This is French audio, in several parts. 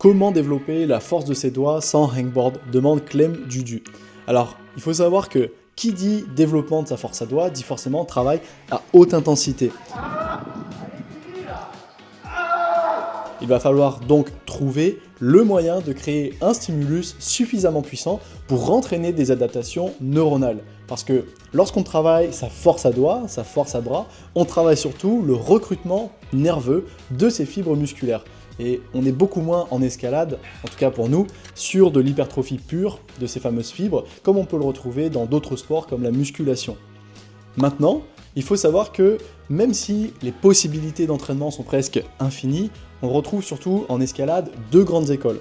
Comment développer la force de ses doigts sans hangboard? Demande Clem Dudu. Alors, il faut savoir que qui dit développement de sa force à doigts dit forcément travail à haute intensité. Il va falloir donc trouver le moyen de créer un stimulus suffisamment puissant pour entraîner des adaptations neuronales. Parce que lorsqu'on travaille sa force à doigts, sa force à bras, on travaille surtout le recrutement nerveux de ces fibres musculaires. Et on est beaucoup moins en escalade, en tout cas pour nous, sur de l'hypertrophie pure de ces fameuses fibres, comme on peut le retrouver dans d'autres sports comme la musculation. Maintenant, il faut savoir que même si les possibilités d'entraînement sont presque infinies, on retrouve surtout en escalade deux grandes écoles.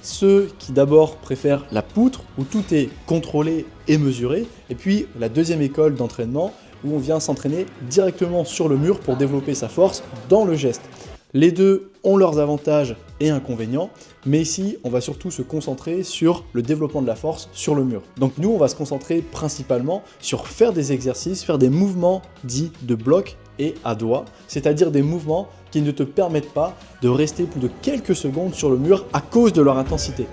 Ceux qui d'abord préfèrent la poutre, où tout est contrôlé et mesuré, et puis la deuxième école d'entraînement, où on vient s'entraîner directement sur le mur pour développer sa force dans le geste. Les deux ont leurs avantages et inconvénients, mais ici, on va surtout se concentrer sur le développement de la force sur le mur. Donc nous, on va se concentrer principalement sur faire des exercices, faire des mouvements dits de bloc et à doigts, c'est-à-dire des mouvements qui ne te permettent pas de rester plus de quelques secondes sur le mur à cause de leur intensité.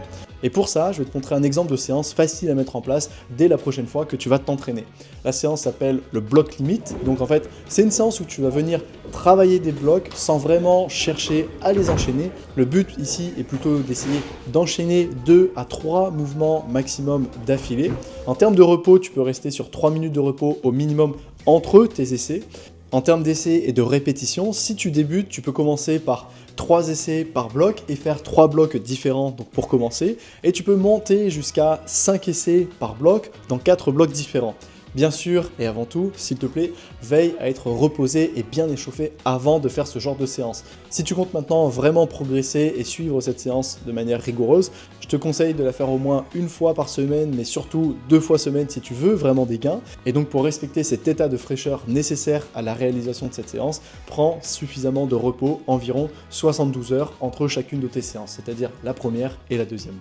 Et pour ça, je vais te montrer un exemple de séance facile à mettre en place dès la prochaine fois que tu vas t'entraîner. La séance s'appelle le bloc limite. Donc en fait, c'est une séance où tu vas venir travailler des blocs sans vraiment chercher à les enchaîner. Le but ici est plutôt d'essayer d'enchaîner 2 à 3 mouvements maximum d'affilée. En termes de repos, tu peux rester sur 3 minutes de repos au minimum entre tes essais. En termes d'essais et de répétitions, si tu débutes, tu peux commencer par 3 essais par bloc et faire 3 blocs différents donc pour commencer. Et tu peux monter jusqu'à 5 essais par bloc dans 4 blocs différents. Bien sûr, et avant tout, s'il te plaît, veille à être reposé et bien échauffé avant de faire ce genre de séance. Si tu comptes maintenant vraiment progresser et suivre cette séance de manière rigoureuse, je te conseille de la faire au moins une fois par semaine, mais surtout 2 fois semaine si tu veux vraiment des gains. Et donc pour respecter cet état de fraîcheur nécessaire à la réalisation de cette séance, prends suffisamment de repos, environ 72 heures entre chacune de tes séances, c'est-à-dire la première et la deuxième.